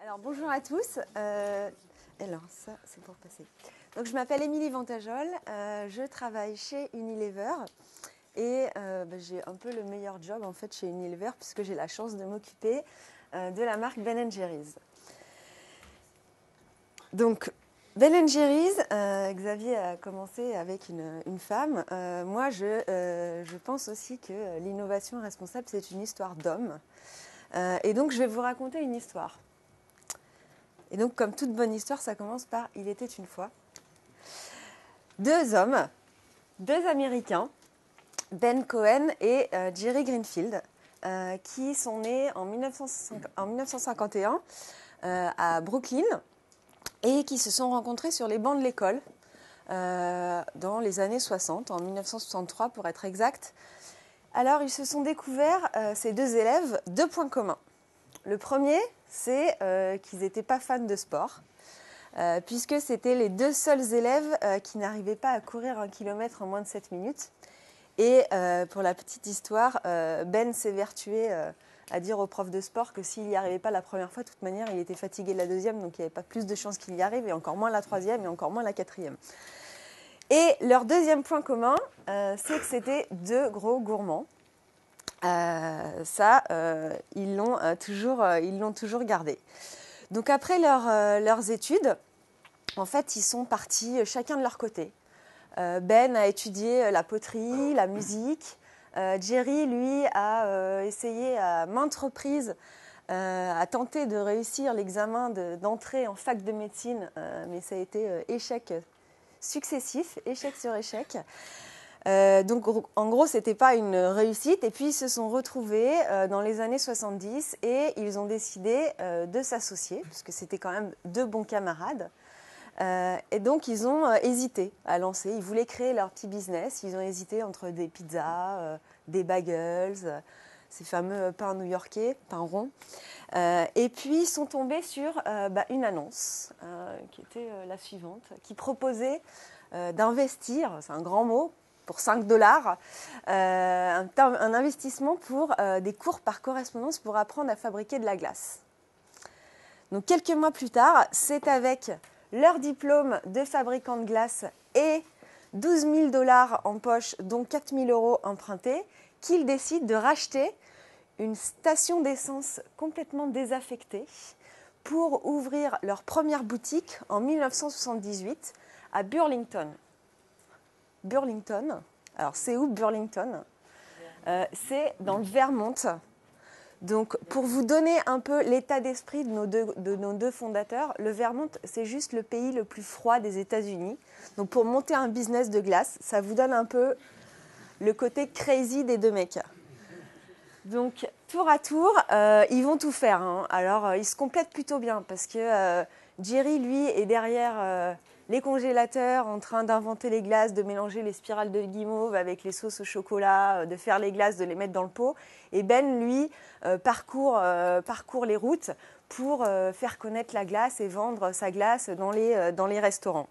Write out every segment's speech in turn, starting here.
Alors bonjour à tous. Alors ça c'est pour passer. Donc je m'appelle Émilie Vantajol. Je travaille chez Unilever et j'ai un peu le meilleur job en fait chez Unilever puisque j'ai la chance de m'occuper de la marque Ben & Jerry's. Donc Ben & Jerry's, Xavier a commencé avec une femme. Moi je pense aussi que l'innovation responsable c'est une histoire d'homme. Et donc je vais vous raconter une histoire. Et donc, comme toute bonne histoire, ça commence par « Il était une fois ». Deux hommes, deux Américains, Ben Cohen et Jerry Greenfield, qui sont nés en 1951 à Brooklyn et qui se sont rencontrés sur les bancs de l'école dans les années 60, en 1963 pour être exact. Alors, ils se sont découverts, ces deux élèves, deux points communs. Le premier, c'est qu'ils n'étaient pas fans de sport, puisque c'était les deux seuls élèves qui n'arrivaient pas à courir 1 kilomètre en moins de 7 minutes. Et pour la petite histoire, Ben s'évertuait à dire au prof de sport que s'il n'y arrivait pas la première fois, de toute manière, il était fatigué de la deuxième, donc il n'y avait pas plus de chances qu'il y arrive, et encore moins la troisième, et encore moins la quatrième. Et leur deuxième point commun, c'est que c'était deux gros gourmands. Ils l'ont toujours gardé. Donc après leurs études, en fait, ils sont partis chacun de leur côté. Ben a étudié la poterie, la musique. Jerry, lui, a essayé à maintes reprises, a tenté de réussir l'examen d'entrée en fac de médecine, mais ça a été échec successif, échec sur échec. Donc en gros, ce n'était pas une réussite. Et puis ils se sont retrouvés dans les années 70 et ils ont décidé de s'associer, puisque c'était quand même deux bons camarades. Et donc ils ont hésité à lancer. Ils voulaient créer leur petit business. Ils ont hésité entre des pizzas, des bagels, ces fameux pains new-yorkais, pains ronds. Et puis ils sont tombés sur une annonce qui était la suivante, qui proposait d'investir, c'est un grand mot, pour 5 $, un investissement pour des cours par correspondance pour apprendre à fabriquer de la glace. Donc quelques mois plus tard, c'est avec leur diplôme de fabricant de glace et 12 000 $ en poche, dont 4 000 € empruntés, qu'ils décident de racheter une station d'essence complètement désaffectée pour ouvrir leur première boutique en 1978 à Burlington. Burlington. Alors, c'est où Burlington ? C'est dans le Vermont. Donc, pour vous donner un peu l'état d'esprit de nos deux fondateurs, le Vermont, c'est juste le pays le plus froid des États-Unis. Donc, pour monter un business de glace, ça vous donne un peu le côté crazy des deux mecs. Donc, tour à tour, ils vont tout faire. Hein. Alors, ils se complètent plutôt bien parce que Jerry, lui, est derrière les congélateurs en train d'inventer les glaces, de mélanger les spirales de guimauve avec les sauces au chocolat, de faire les glaces, de les mettre dans le pot. Et Ben, lui, parcourt les routes pour faire connaître la glace et vendre sa glace dans les restaurants.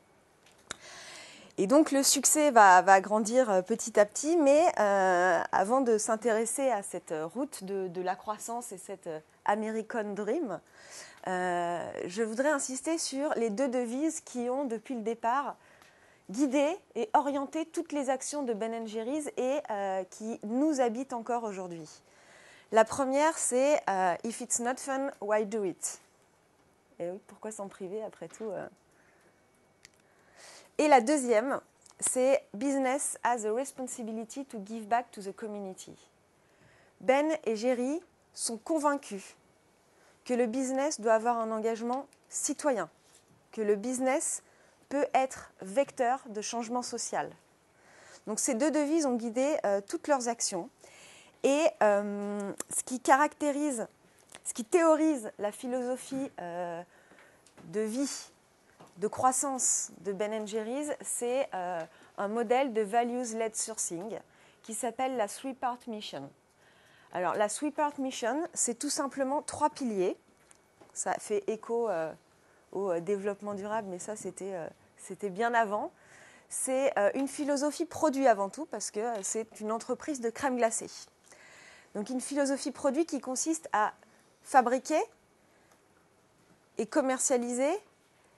Et donc le succès va grandir petit à petit, mais avant de s'intéresser à cette route de la croissance et cette American Dream, je voudrais insister sur les deux devises qui ont, depuis le départ, guidé et orienté toutes les actions de Ben & Jerry's et qui nous habitent encore aujourd'hui. La première, c'est « If it's not fun, why do it ?» Et oui, pourquoi s'en priver après tout Et la deuxième, c'est « Business has a responsibility to give back to the community ». Ben et Jerry sont convaincus que le business doit avoir un engagement citoyen, que le business peut être vecteur de changement social. Donc ces deux devises ont guidé toutes leurs actions. Et ce qui théorise la philosophie de vie, de croissance de Ben & Jerry's, c'est un modèle de values-led sourcing qui s'appelle la Three-Part Mission. Alors, la Three-Part Mission, c'est tout simplement 3 piliers. Ça fait écho au développement durable, mais ça, c'était bien avant. C'est une philosophie produit avant tout, parce que c'est une entreprise de crème glacée. Donc, une philosophie produit qui consiste à fabriquer et commercialiser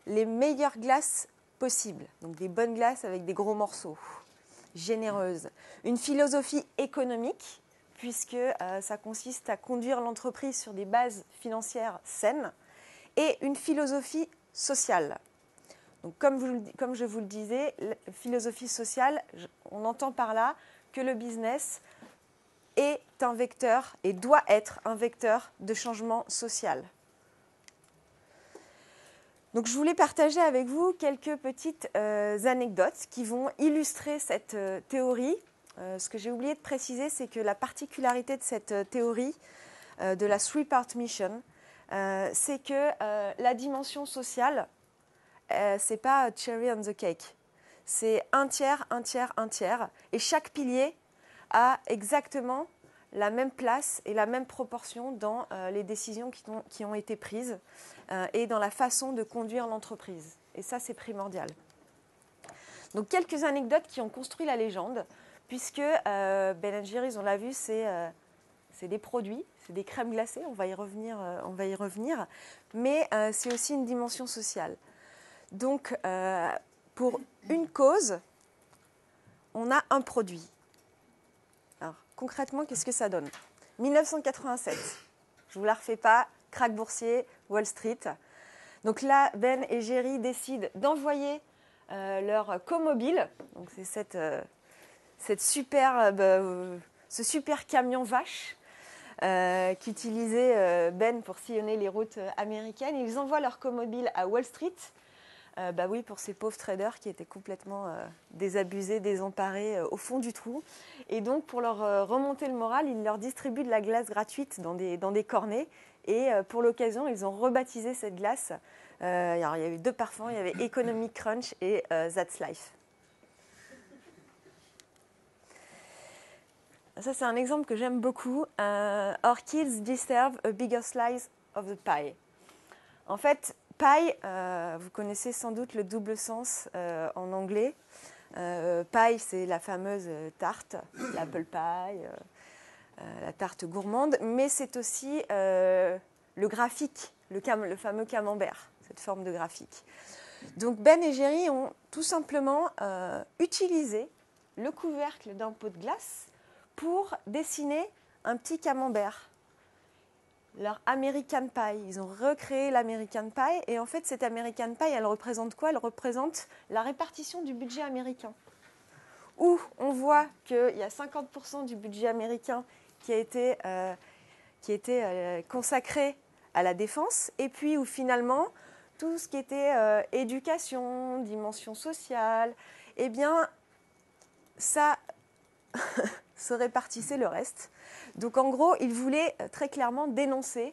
les meilleures glaces possibles. Donc des bonnes glaces avec des gros morceaux, généreuses. Une philosophie économique, puisque ça consiste à conduire l'entreprise sur des bases financières saines, et une philosophie sociale. Donc, comme je vous le disais, la philosophie sociale, on entend par là que le business est un vecteur et doit être un vecteur de changement social. Donc, je voulais partager avec vous quelques petites anecdotes qui vont illustrer cette théorie. Ce que j'ai oublié de préciser, c'est que la particularité de cette théorie de la three-part mission, c'est que la dimension sociale, c'est pas cherry on the cake. C'est un tiers, un tiers, un tiers. Et chaque pilier a exactement la même place et la même proportion dans les décisions qui ont été prises et dans la façon de conduire l'entreprise. Et ça, c'est primordial. Donc, quelques anecdotes qui ont construit la légende, puisque Ben & Jerry's, on l'a vu, c'est des produits, c'est des crèmes glacées, on va y revenir, mais c'est aussi une dimension sociale. Donc, pour une cause, on a un produit. Alors, concrètement, qu'est-ce que ça donne ? 1987, je ne vous la refais pas, krach boursier, Wall Street. Donc là, Ben et Jerry décident d'envoyer leur comobile, donc c'est ce super camion vache qu'utilisait Ben pour sillonner les routes américaines. Ils envoient leur comobile à Wall Street. Oui, pour ces pauvres traders qui étaient complètement désabusés, désemparés au fond du trou. Et donc, pour leur remonter le moral, ils leur distribuent de la glace gratuite dans des cornets. Et pour l'occasion, ils ont rebaptisé cette glace. Alors, il y avait 2 parfums, il y avait Economic Crunch et That's Life. Ça, c'est un exemple que j'aime beaucoup. Our kids deserve a bigger slice of the pie. En fait, pie, vous connaissez sans doute le double sens en anglais. Pie, c'est la fameuse tarte, l'apple pie, la tarte gourmande, mais c'est aussi le graphique, le fameux camembert, cette forme de graphique. Donc Ben et Jerry ont tout simplement utilisé le couvercle d'un pot de glace pour dessiner un petit camembert. Leur American Pie. Ils ont recréé l'American Pie. Et en fait, cette American Pie, elle représente quoi ? Elle représente la répartition du budget américain. Où on voit qu'il y a 50% du budget américain qui a été consacré à la défense. Et puis où finalement, tout ce qui était éducation, dimension sociale, eh bien, ça se répartissait le reste. Donc en gros, ils voulaient très clairement dénoncer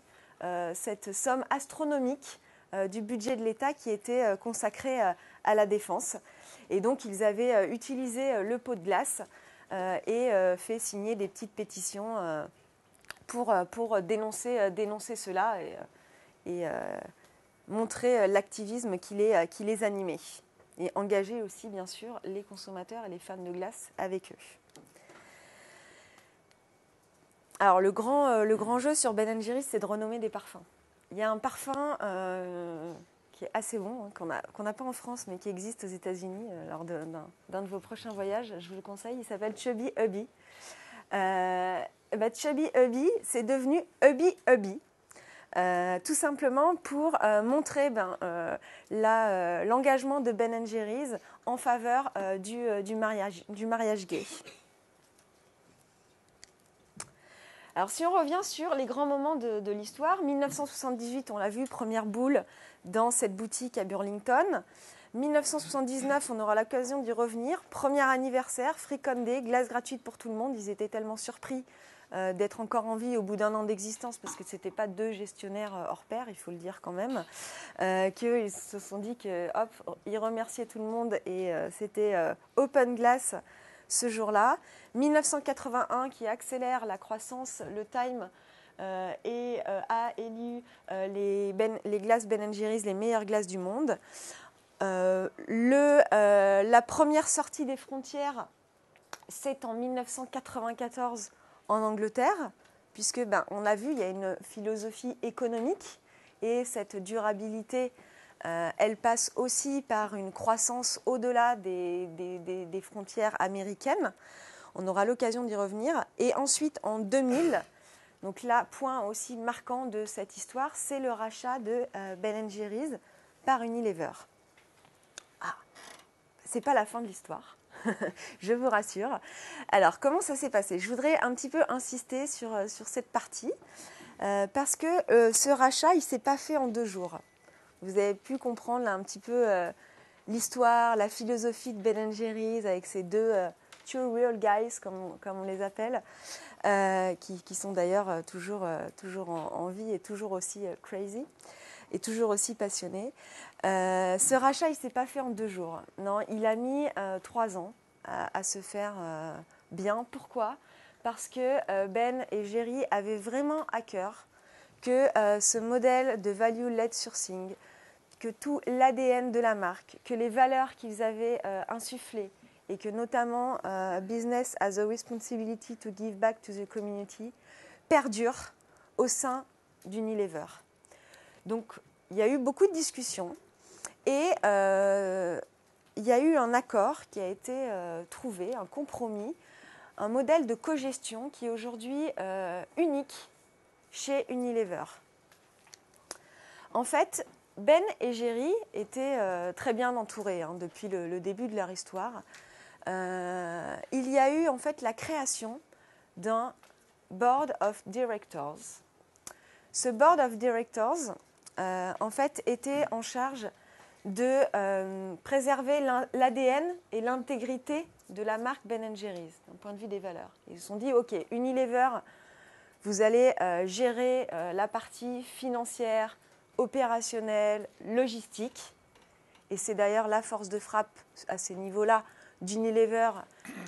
cette somme astronomique du budget de l'État qui était consacré à la défense. Et donc ils avaient utilisé le pot de glace et fait signer des petites pétitions pour dénoncer cela et montrer l'activisme qui les animait. Et engager aussi, bien sûr, les consommateurs et les fans de glace avec eux. Alors, le grand jeu sur Ben & Jerry's, c'est de renommer des parfums. Il y a un parfum qui est assez bon, qu'on n'a pas en France, mais qui existe aux États-Unis lors d'un de vos prochains voyages. Je vous le conseille, il s'appelle Chubby Hubby. Chubby Hubby, c'est devenu Hubby Hubby. Tout simplement pour montrer l'engagement de Ben & Jerry's en faveur du mariage gay. Alors, si on revient sur les grands moments de l'histoire, 1978, on l'a vu, première boule dans cette boutique à Burlington. 1979, on aura l'occasion d'y revenir. Premier anniversaire, fricandé, glace gratuite pour tout le monde. Ils étaient tellement surpris d'être encore en vie au bout d'1 an d'existence, parce que ce n'étaient pas 2 gestionnaires hors pair, il faut le dire quand même, qu'ils se sont dit qu'ils remerciaient tout le monde et c'était open glass ce jour-là. 1981 qui accélère la croissance, le Time a élu les glaces Ben & Jerry's les meilleures glaces du monde. La première sortie des frontières, c'est en 1994 en Angleterre, puisque on l'a vu, il y a une philosophie économique Et cette durabilité, elle passe aussi par une croissance au-delà des frontières américaines. On aura l'occasion d'y revenir. Et ensuite, en 2000, donc là, point aussi marquant de cette histoire, c'est le rachat de Ben & Jerry's par Unilever. Ah, c'est pas la fin de l'histoire, je vous rassure. Alors, comment ça s'est passé? Je voudrais un petit peu insister sur cette partie, parce que ce rachat, il ne s'est pas fait en 2 jours. Vous avez pu comprendre là, un petit peu l'histoire, la philosophie de Ben & Jerry's avec ces 2 two real guys, comme on les appelle, qui sont d'ailleurs toujours en vie et toujours aussi crazy et toujours aussi passionnés. Ce rachat, il ne s'est pas fait en 2 jours. Non, il a mis 3 ans à se faire bien. Pourquoi? Parce que Ben et Jerry avaient vraiment à cœur que ce modèle de value-led sourcing, que tout l'ADN de la marque, que les valeurs qu'ils avaient insufflées, et que notamment Business has a responsibility to give back to the community perdure au sein d'Unilever. Donc, il y a eu beaucoup de discussions et il y a eu un accord qui a été trouvé, un compromis, un modèle de cogestion qui est aujourd'hui unique chez Unilever. En fait, Ben et Jerry étaient très bien entourés depuis le début de leur histoire. Il y a eu en fait la création d'un Board of Directors. Ce Board of Directors, en fait, était en charge de préserver l'ADN et l'intégrité de la marque Ben & Jerry's, d'un point de vue des valeurs. Ils se sont dit, OK, Unilever, vous allez gérer la partie financière, opérationnelle, logistique. Et c'est d'ailleurs la force de frappe à ces niveaux-là d'Unilever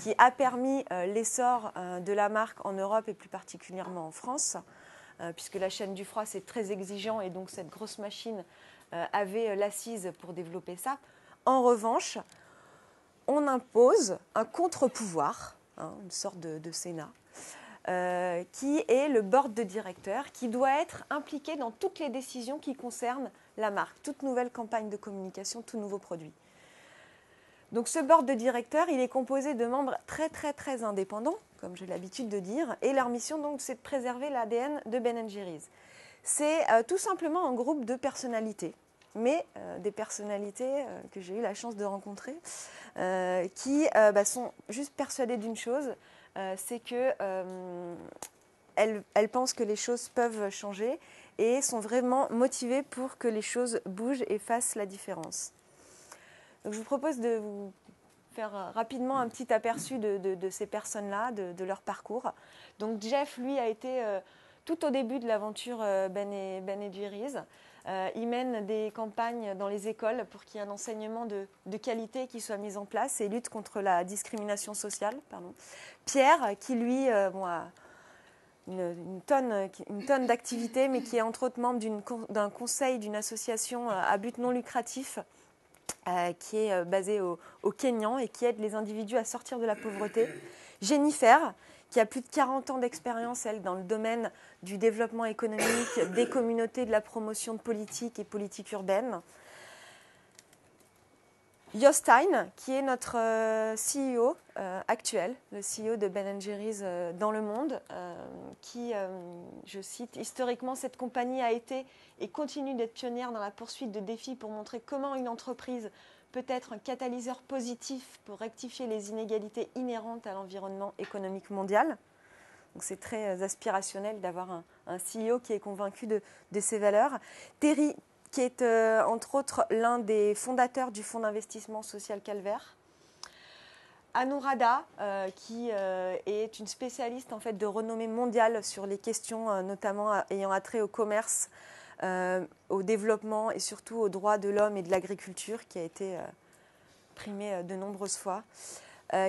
qui a permis l'essor de la marque en Europe et plus particulièrement en France, puisque la chaîne du froid, c'est très exigeant et donc cette grosse machine avait l'assise pour développer ça. En revanche, on impose un contre-pouvoir, une sorte de Sénat, qui est le board de directeurs, qui doit être impliqué dans toutes les décisions qui concernent la marque, toute nouvelle campagne de communication, tout nouveau produit. Donc ce board de directeurs, il est composé de membres très très très indépendants, comme j'ai l'habitude de dire, et leur mission donc c'est de préserver l'ADN de Ben & Jerry's. C'est tout simplement un groupe de personnalités, mais des personnalités que j'ai eu la chance de rencontrer, qui sont juste persuadées d'une chose, c'est qu'elles pensent que les choses peuvent changer et sont vraiment motivées pour que les choses bougent et fassent la différence. Donc, je vous propose de vous faire rapidement un petit aperçu de ces personnes-là, de leur parcours. Donc Jeff, lui, a été tout au début de l'aventure Ben & Jerry's. Il mène des campagnes dans les écoles pour qu'il y ait un enseignement de qualité qui soit mis en place et lutte contre la discrimination sociale. Pierre, qui lui a une tonne d'activités, mais qui est entre autres membre d'un conseil d'une association à but non lucratif qui est basée au Kenya et qui aide les individus à sortir de la pauvreté. Jennifer, qui a plus de 40 ans d'expérience, elle, dans le domaine du développement économique, des communautés, de la promotion de politique et politique urbaine. Jostein, qui est notre CEO actuel, le CEO de Ben & Jerry's dans le monde, qui, je cite, historiquement, cette compagnie a été et continue d'être pionnière dans la poursuite de défis pour montrer comment une entreprise peut être un catalyseur positif pour rectifier les inégalités inhérentes à l'environnement économique mondial. Donc c'est très aspirationnel d'avoir un CEO qui est convaincu de ces valeurs. Terry, qui est entre autres l'un des fondateurs du fonds d'investissement social Calvaire. Anuradha, qui est une spécialiste en fait, de renommée mondiale sur les questions notamment ayant attrait au commerce, au développement et surtout aux droits de l'homme et de l'agriculture, qui a été primée de nombreuses fois.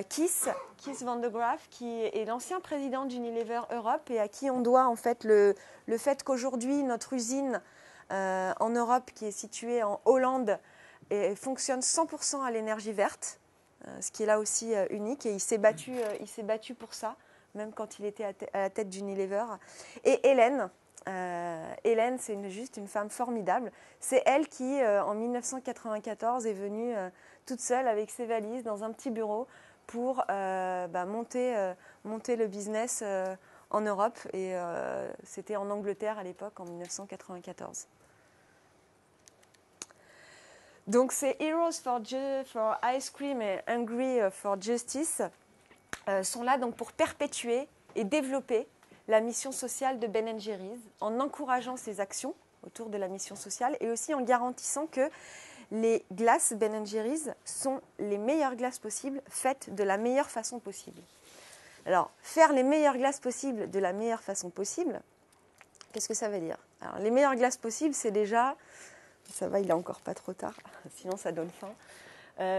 Kees Van de Graaf, qui est l'ancien président d'Unilever Europe et à qui on doit en fait le fait qu'aujourd'hui notre usine en Europe, qui est située en Hollande, et fonctionne 100% à l'énergie verte, ce qui est là aussi unique. Et il s'est battu pour ça, même quand il était à la tête d'Unilever. Et Hélène, Hélène, c'est juste une femme formidable. C'est elle qui, en 1994, est venue toute seule avec ses valises dans un petit bureau pour monter le business en Europe. Et c'était en Angleterre à l'époque, en 1994. Donc ces Heroes for Ice Cream et Hungry for Justice sont là donc pour perpétuer et développer la mission sociale de Ben & Jerry's en encourageant ces actions autour de la mission sociale et aussi en garantissant que les glaces Ben & Jerry's sont les meilleures glaces possibles, faites de la meilleure façon possible. Alors, faire les meilleures glaces possibles de la meilleure façon possible, qu'est-ce que ça veut dire? Alors, les meilleures glaces possibles, c'est déjà... Ça va, il n'est encore pas trop tard, sinon ça donne faim.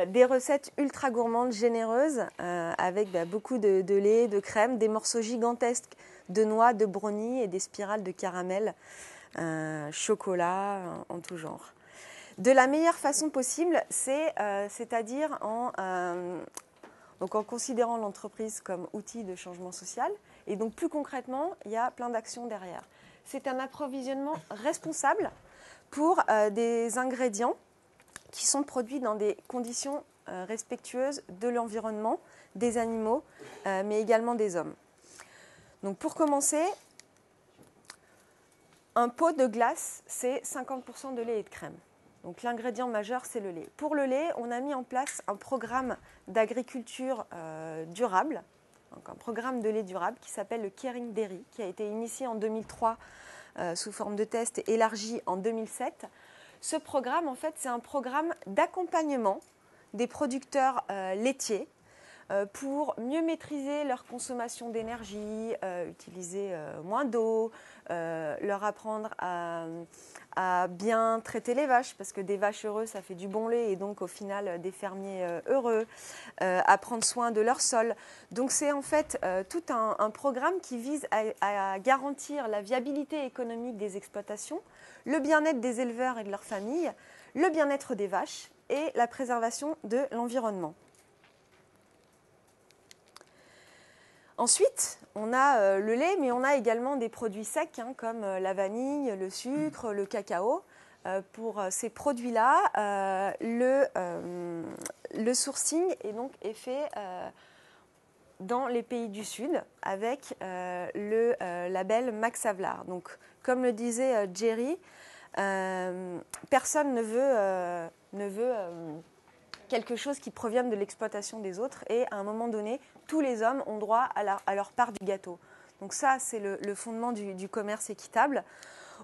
Des recettes ultra gourmandes, généreuses, avec beaucoup de lait, de crème, des morceaux gigantesques de noix, de brownie et des spirales de caramel, chocolat, en tout genre. De la meilleure façon possible, c'est-à-dire en considérant l'entreprise comme outil de changement social. Et donc plus concrètement, il y a plein d'actions derrière. C'est un approvisionnement responsable pour des ingrédients qui sont produits dans des conditions respectueuses de l'environnement, des animaux, mais également des hommes. Donc pour commencer, un pot de glace, c'est 50% de lait et de crème. Donc l'ingrédient majeur, c'est le lait. Pour le lait, on a mis en place un programme d'agriculture durable, donc un programme de lait durable qui s'appelle le Caring Dairy, qui a été initié en 2003 sous forme de test et élargi en 2007. Ce programme, en fait, c'est un programme d'accompagnement des producteurs laitiers pour mieux maîtriser leur consommation d'énergie, utiliser moins d'eau, leur apprendre à bien traiter les vaches, parce que des vaches heureuses, ça fait du bon lait, et donc au final des fermiers heureux, à prendre soin de leur sol. Donc c'est en fait tout un programme qui vise à garantir la viabilité économique des exploitations, le bien-être des éleveurs et de leurs familles, le bien-être des vaches et la préservation de l'environnement. Ensuite, on a le lait, mais on a également des produits secs comme la vanille, le sucre, le cacao. Pour ces produits-là, le sourcing est fait dans les pays du Sud avec le label Max Havelaar. Donc, comme le disait Jerry, personne ne veut quelque chose qui provienne de l'exploitation des autres, et à un moment donné, tous les hommes ont droit à leur part du gâteau. Donc ça, c'est le fondement du commerce équitable.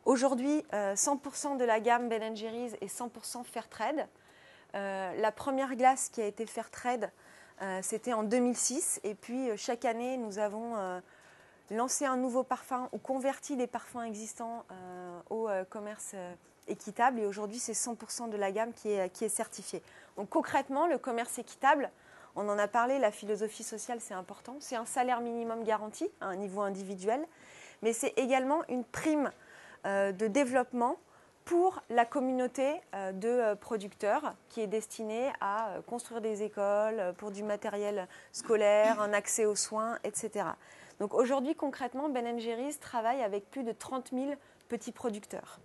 Aujourd'hui, 100% de la gamme Ben & Jerry's est 100% Fairtrade. La première glace qui a été Fairtrade, c'était en 2006, et puis chaque année, nous avons lancé un nouveau parfum ou converti des parfums existants au commerce équitable, et aujourd'hui, c'est 100% de la gamme qui est certifiée. Donc concrètement, le commerce équitable, on en a parlé, la philosophie sociale, c'est important. C'est un salaire minimum garanti à un niveau individuel, mais c'est également une prime de développement pour la communauté de producteurs qui est destinée à construire des écoles, pour du matériel scolaire, un accès aux soins, etc. Donc aujourd'hui, concrètement, Ben & Jerry's travaille avec plus de 30 000 petits producteurs.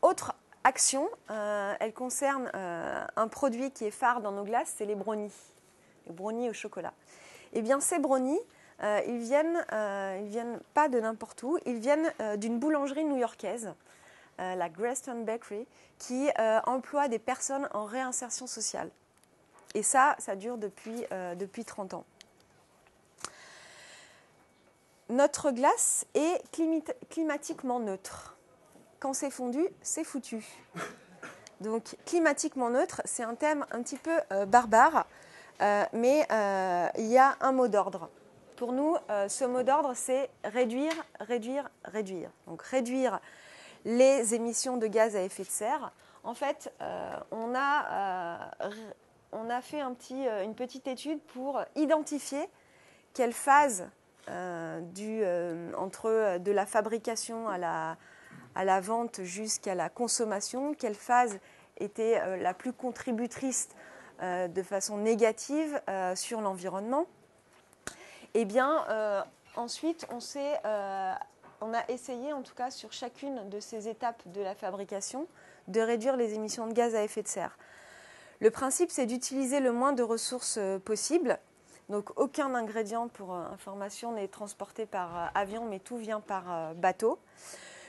Autre action, elle concerne un produit qui est phare dans nos glaces, c'est les brownies au chocolat. Eh bien, ces brownies, ils viennent pas de n'importe où, ils viennent d'une boulangerie new-yorkaise, la Greyston Bakery, qui emploie des personnes en réinsertion sociale. Et ça dure depuis 30 ans. Notre glace est climatiquement neutre. Quand c'est fondu, c'est foutu. Donc, climatiquement neutre, c'est un thème un petit peu barbare, mais il y a un mot d'ordre. Pour nous, ce mot d'ordre, c'est réduire, réduire, réduire. Donc, réduire les émissions de gaz à effet de serre. En fait, on a fait une petite étude pour identifier quelle phase entre de la fabrication à la vente jusqu'à la consommation, quelle phase était la plus contributrice de façon négative sur l'environnement. Eh bien, Ensuite, on a essayé, en tout cas sur chacune de ces étapes de la fabrication, de réduire les émissions de gaz à effet de serre. Le principe, c'est d'utiliser le moins de ressources possible. Donc, aucun ingrédient, pour information, n'est transporté par avion, mais tout vient par bateau.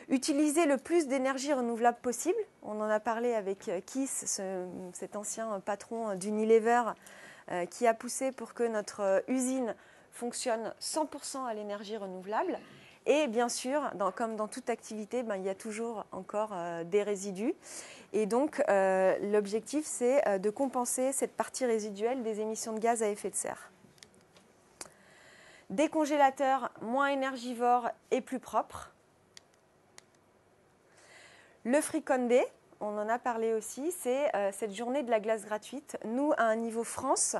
Utiliser le plus d'énergie renouvelable possible. On en a parlé avec Keith, cet ancien patron d'Unilever, qui a poussé pour que notre usine fonctionne 100% à l'énergie renouvelable. Et bien sûr, comme dans toute activité, il y a toujours encore des résidus. Et donc, l'objectif, c'est de compenser cette partie résiduelle des émissions de gaz à effet de serre. Des congélateurs moins énergivores et plus propres. Le Free Day, on en a parlé aussi, c'est cette journée de la glace gratuite. Nous, à un niveau France,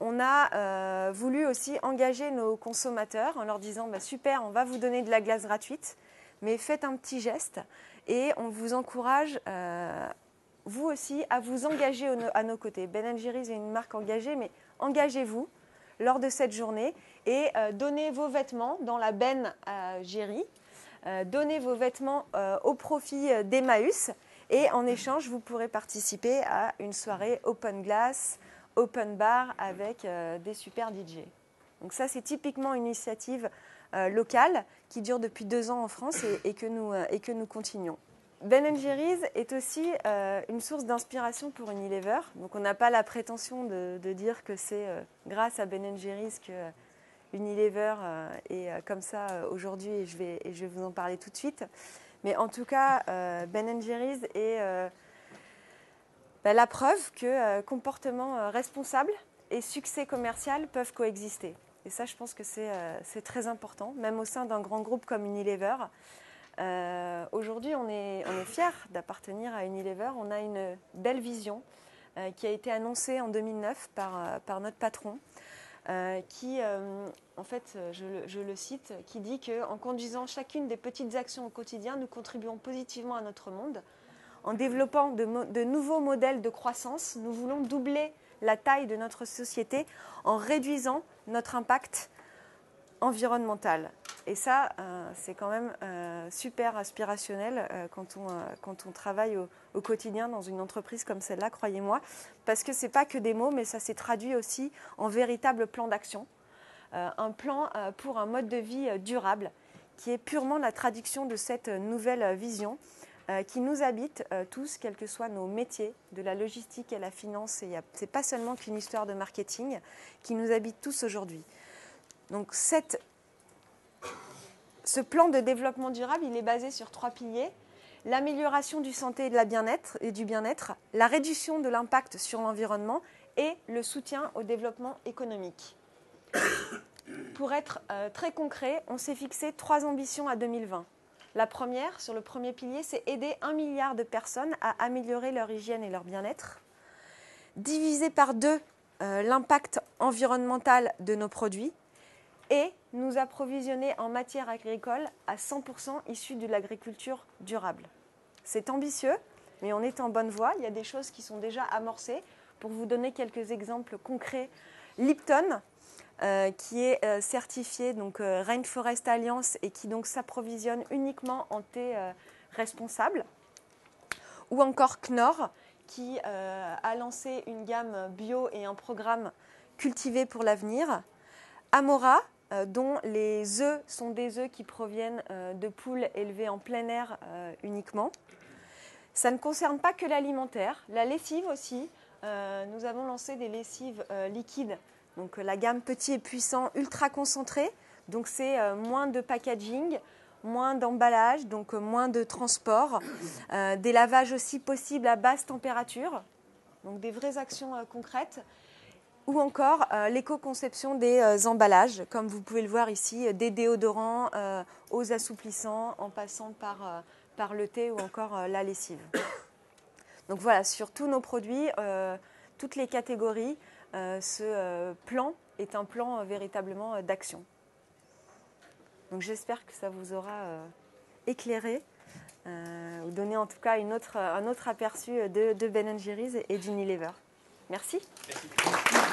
on a voulu aussi engager nos consommateurs en leur disant super, on va vous donner de la glace gratuite, mais faites un petit geste et on vous encourage, vous aussi, à vous engager à nos côtés. Ben & Jerry's est une marque engagée, mais engagez-vous lors de cette journée et donnez vos vêtements dans la benne à Jerry. Donnez vos vêtements au profit d'Emmaüs et en échange, vous pourrez participer à une soirée open glass, open bar avec des super DJ. Donc ça, c'est typiquement une initiative locale qui dure depuis 2 ans en France et que nous continuons. Ben & Jerry's est aussi une source d'inspiration pour Unilever. Donc on n'a pas la prétention de dire que c'est grâce à Ben & Jerry's que Unilever est comme ça aujourd'hui et je vais vous en parler tout de suite. Mais en tout cas, Ben & Jerry's est la preuve que comportement responsable et succès commercial peuvent coexister. Et ça, je pense que c'est très important, même au sein d'un grand groupe comme Unilever. Aujourd'hui, on est fiers d'appartenir à Unilever. On a une belle vision qui a été annoncée en 2009 par notre patron. Qui, en fait, je le cite, qui dit qu'en conduisant chacune des petites actions au quotidien, nous contribuons positivement à notre monde. En développant de nouveaux modèles de croissance, nous voulons doubler la taille de notre société en réduisant notre impact environnemental. Et ça, c'est quand même super aspirationnel quand on travaille au quotidien dans une entreprise comme celle-là, croyez-moi, parce que ce n'est pas que des mots, mais ça s'est traduit aussi en véritable plan d'action, un plan pour un mode de vie durable, qui est purement la traduction de cette nouvelle vision qui nous habite tous, quels que soient nos métiers, de la logistique et la finance, ce n'est pas seulement qu'une histoire de marketing, qui nous habite tous aujourd'hui. Donc ce plan de développement durable, il est basé sur 3 piliers. L'amélioration du santé et du bien-être, la réduction de l'impact sur l'environnement et le soutien au développement économique. Pour être très concret, on s'est fixé 3 ambitions à 2020. La première, sur le premier pilier, c'est aider 1 milliard de personnes à améliorer leur hygiène et leur bien-être. Diviser par 2 l'impact environnemental de nos produits. Et nous approvisionner en matière agricole à 100% issues de l'agriculture durable. C'est ambitieux, mais on est en bonne voie. Il y a des choses qui sont déjà amorcées. Pour vous donner quelques exemples concrets, Lipton, qui est certifié donc, Rainforest Alliance et qui donc s'approvisionne uniquement en thé responsable. Ou encore Knorr, qui a lancé une gamme bio et un programme cultivé pour l'avenir. Amora, dont les œufs sont des œufs qui proviennent de poules élevées en plein air uniquement. Ça ne concerne pas que l'alimentaire, la lessive aussi. Nous avons lancé des lessives liquides, donc la gamme petit et puissant ultra concentré. Donc c'est moins de packaging, moins d'emballage, donc moins de transport, des lavages aussi possibles à basse température, donc des vraies actions concrètes. Ou encore l'éco-conception des emballages, comme vous pouvez le voir ici, des déodorants aux assouplissants en passant par le thé ou encore la lessive. Donc voilà, sur tous nos produits, toutes les catégories, ce plan est un plan véritablement d'action. Donc j'espère que ça vous aura éclairé, ou donné en tout cas un autre aperçu de Ben & Jerry's et d'Unilever. Merci. Merci.